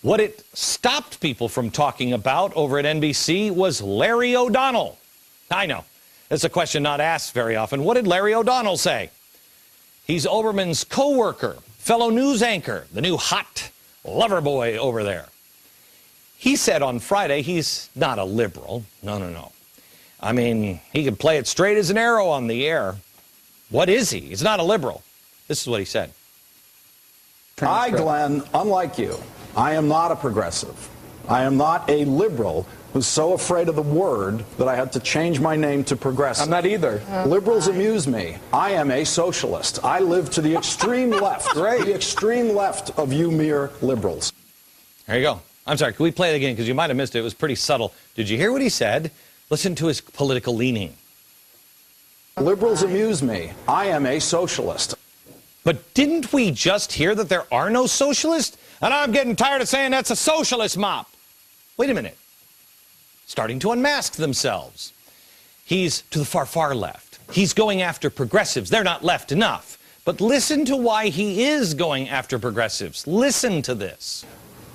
What it stopped people from talking about over at NBC was Larry O'Donnell. I know, it's a question not asked very often. What did Larry O'Donnell say? He's Olbermann's co-worker, fellow news anchor, the new hot lover boy over there. He said on Friday he's not a liberal. No. I mean, he could play it straight as an arrow on the air. What is he? He's not a liberal. This is what he said. I, Glenn, unlike you, I am not a progressive. I am not a liberal who's so afraid of the word that I had to change my name to progressive. I'm not either. Liberals amuse me. I am a socialist. I live to the extreme left. Right. The extreme left of you mere liberals. There you go. I'm sorry, can we play it again? Because you might have missed it. It was pretty subtle. Did you hear what he said? Listen to his political leaning. Liberals amuse me. I am a socialist. But didn't we just hear that there are no socialists? And I'm getting tired of saying that's a socialist mop. Wait a minute. Starting to unmask themselves. He's to the far, far left. He's going after progressives. They're not left enough. But listen to why he is going after progressives. Listen to this.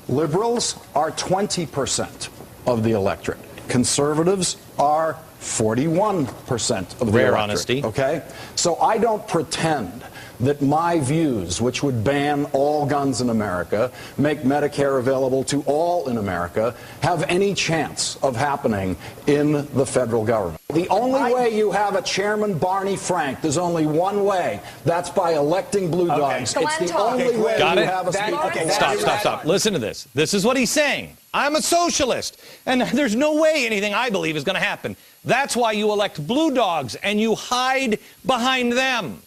Liberals are 20% of the electorate. Conservatives are 41% of the Rare electorate. honesty. Okay? So I don't pretend that my views, which would ban all guns in America, make Medicare available to all in America, have any chance of happening in the federal government. The only way you have a Chairman Barney Frank, there's only one way. That's by electing blue dogs. Okay. It's the only way Got you it? have a speaker. Stop. Listen to this. This is what he's saying. I'm a socialist, and there's no way anything I believe is going to happen. That's why you elect blue dogs, and you hide behind them.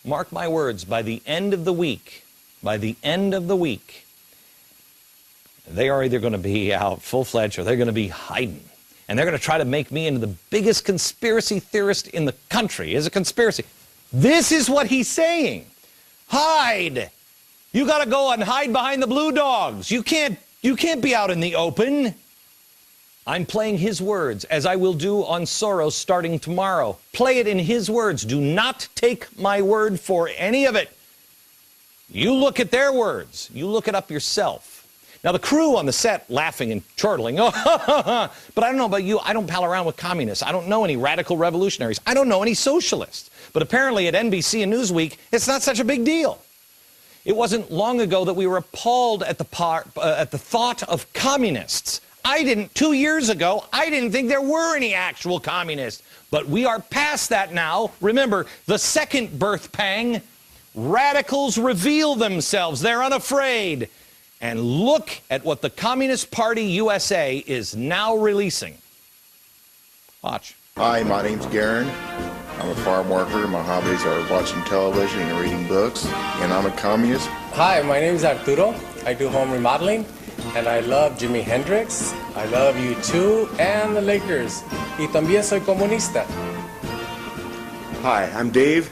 Mark my words, by the end of the week, they are either going to be out full-fledged or they're going to be hiding. And they're going to try to make me into the biggest conspiracy theorist in the country. It's a conspiracy. This is what he's saying. Hide. You got to go and hide behind the blue dogs. You can't be out in the open. I'm playing his words, as I will do on Soros starting tomorrow. Play it in his words. Do not take my word for any of it. You look at their words. You look it up yourself. Now, the crew on the set laughing and chortling. But I don't know about you. I don't pal around with communists. I don't know any radical revolutionaries. I don't know any socialists. But apparently at NBC and Newsweek, it's not such a big deal. It wasn't long ago that we were appalled at the thought of communists. 2 years ago, I didn't think there were any actual communists. But we are past that now. Remember, the second birth pang, radicals reveal themselves. They're unafraid. And look at what the Communist Party USA is now releasing. Watch. Hi, my name's Garen. I'm a farm worker. My hobbies are watching television and reading books. And I'm a communist. Hi, my name is Arturo. I do home remodeling. And I love Jimi Hendrix, I love U2 and the Lakers. Y también soy comunista. Hi, I'm Dave,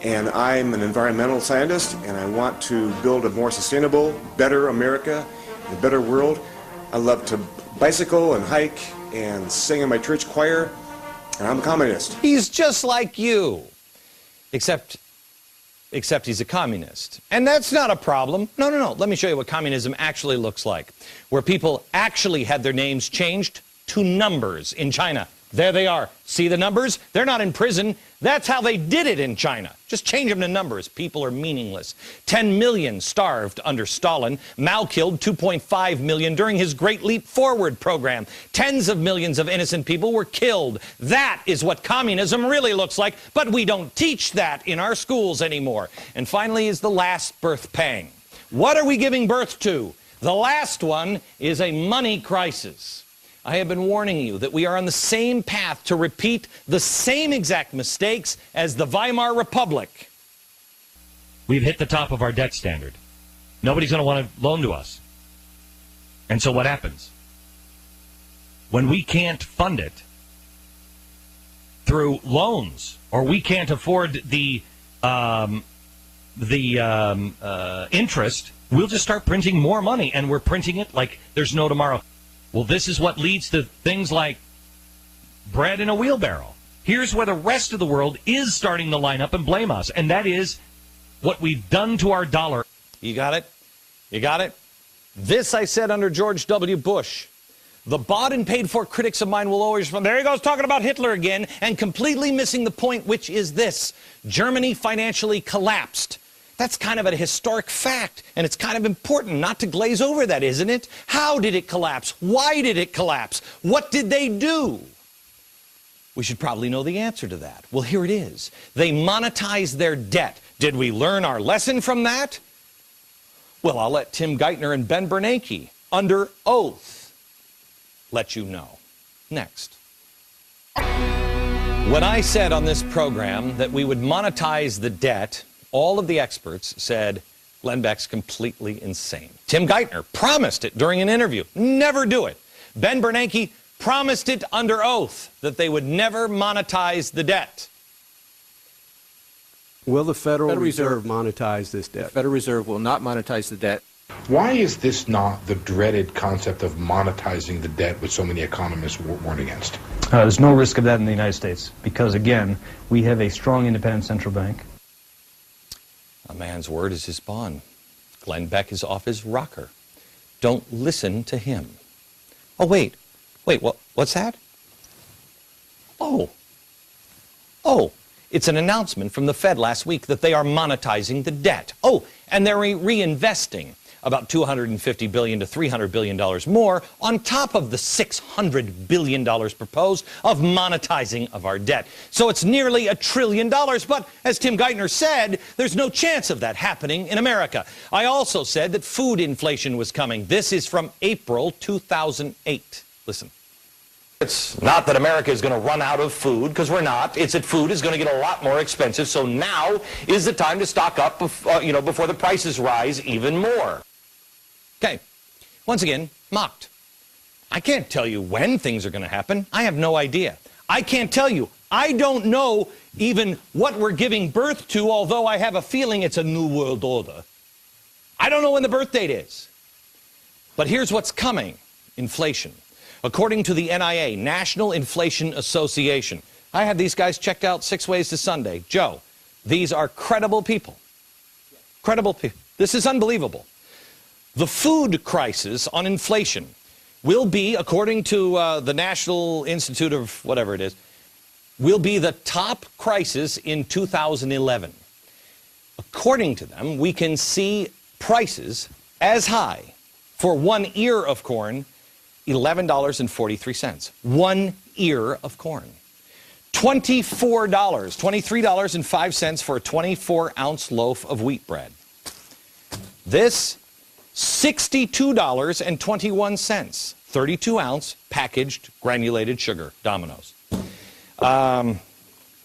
and I'm an environmental scientist, and I want to build a more sustainable, better America, a better world. I love to bicycle and hike and sing in my church choir, and I'm a communist. He's just like you, except he's a communist. And that's not a problem. No. Let me show you what communism actually looks like, where people actually had their names changed to numbers in China. There they are. See the numbers? They're not in prison. That's how they did it in China. Just change them to numbers. People are meaningless. 10 million starved under Stalin. Mao killed 2.5 million during his Great Leap Forward program. Tens of millions of innocent people were killed. That is what communism really looks like, but we don't teach that in our schools anymore. And finally is the last birth pang. What are we giving birth to? The last one is a money crisis. I have been warning you that we are on the same path to repeat the same exact mistakes as the Weimar Republic. We've hit the top of our debt standard. Nobody's going to want to loan to us. And so what happens? When we can't fund it through loans, or we can't afford the interest, we'll just start printing more money, and we're printing it like there's no tomorrow. Well, this is what leads to things like bread in a wheelbarrow. Here's where the rest of the world is starting to line up and blame us, and that is what we've done to our dollar. You got it? You got it? This I said under George W. Bush. The bought and paid for critics of mine will always respond, there he goes talking about Hitler again, and completely missing the point, which is this. Germany financially collapsed. That's kind of a historic fact, and it's kind of important not to glaze over that, isn't it? How did it collapse? Why did it collapse? What did they do? We should probably know the answer to that. Well, here it is. They monetized their debt. Did we learn our lesson from that? Well, I'll let Tim Geithner and Ben Bernanke, under oath, let you know. Next. When I said on this program that we would monetize the debt, all of the experts said Glenn Beck's completely insane. Tim Geithner promised it during an interview. Never do it. Ben Bernanke promised it under oath that they would never monetize the debt. Will the Federal Reserve monetize this debt? The Federal Reserve will not monetize the debt. Why is this not the dreaded concept of monetizing the debt, which so many economists warn against? There's no risk of that in the United States because, again, we have a strong independent central bank. A man's word is his bond. Glenn Beck is off his rocker. Don't listen to him. Oh, wait, what's that? Oh, it's an announcement from the Fed last week that they are monetizing the debt. Oh, and they're reinvesting about $250 billion to $300 billion more on top of the $600 billion proposed of monetizing of our debt. So it's nearly $1 trillion, but as Tim Geithner said, there's no chance of that happening in America. I also said that food inflation was coming. This is from April 2008. Listen. It's not that America is going to run out of food, because we're not. It's that food is going to get a lot more expensive, so now is the time to stock up, before the prices rise even more. Okay, once again, mocked. I can't tell you when things are going to happen. I have no idea. I can't tell you. I don't know even what we're giving birth to, although I have a feeling it's a new world order. I don't know when the birth date is. But here's what's coming, inflation. According to the NIA, National Inflation Association, I had these guys checked out 6 ways to Sunday. Joe, these are credible people. Credible people. This is unbelievable. The food crisis on inflation will be, according to the National Institute of whatever it is, will be the top crisis in 2011. According to them, we can see prices as high for 1 ear of corn, $11.43. 1 ear of corn. $23.05 for a 24-ounce loaf of wheat bread. This, $62.21, 32-ounce packaged granulated sugar, Domino's.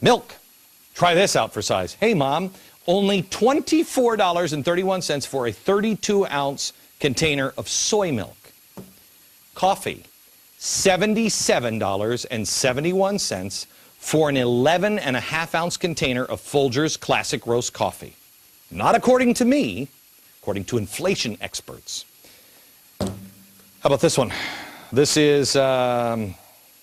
Milk, try this out for size. Hey, Mom, only $24.31 for a 32-ounce container of soy milk. Coffee, $77.71 for an 11.5-ounce container of Folgers Classic Roast coffee. Not according to me, according to inflation experts. How about this one? This is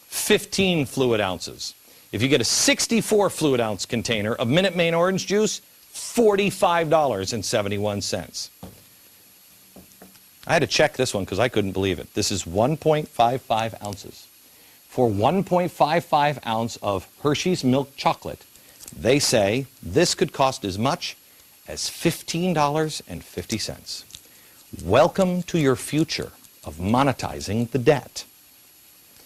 15 fluid ounces. If you get a 64 fluid ounce container of Minute Maid orange juice, $45.71. I had to check this one because I couldn't believe it. This is 1.55 ounces. For 1.55 ounce of Hershey's milk chocolate, they say this could cost as much as $15.50. Welcome to your future of monetizing the debt.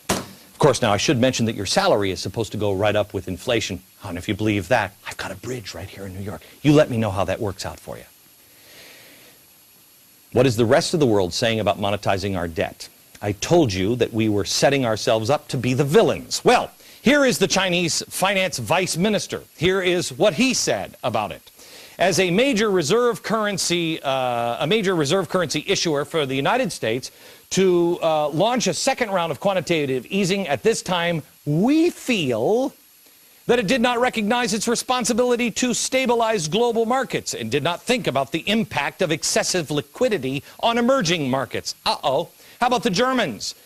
Of course, now I should mention that your salary is supposed to go right up with inflation. And if you believe that, I've got a bridge right here in New York. You let me know how that works out for you. What is the rest of the world saying about monetizing our debt? I told you that we were setting ourselves up to be the villains. Well, here is the Chinese finance vice minister. Here is what he said about it. As a major reserve currency issuer for the United States to launch a second round of quantitative easing at this time, we feel that it did not recognize its responsibility to stabilize global markets and did not think about the impact of excessive liquidity on emerging markets. Uh-oh. How about the Germans?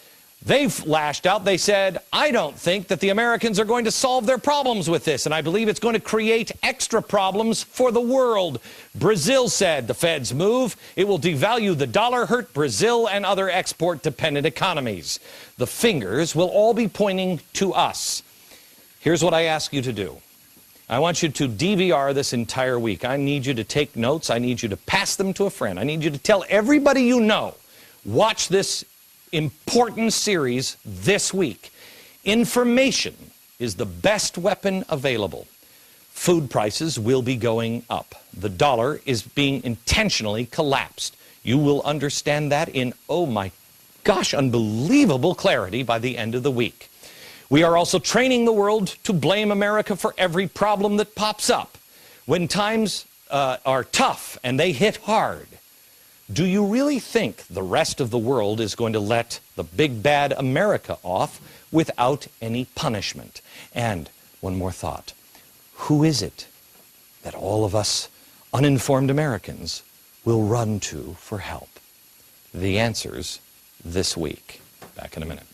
They've lashed out. They said, I don't think that the Americans are going to solve their problems with this, and I believe it's going to create extra problems for the world. Brazil said the Fed's move, it will devalue the dollar, hurt Brazil and other export-dependent economies. The fingers will all be pointing to us. Here's what I ask you to do. I want you to DVR this entire week. I need you to take notes. I need you to pass them to a friend. I need you to tell everybody you know, watch this important series this week. Information is the best weapon available. Food prices will be going up. The dollar is being intentionally collapsed. You will understand that in, oh my gosh, unbelievable clarity by the end of the week. We are also training the world to blame America for every problem that pops up. When times are tough and they hit hard, do you really think the rest of the world is going to let the big bad America off without any punishment? And one more thought. Who is it that all of us uninformed Americans will run to for help? The answers this week. Back in a minute.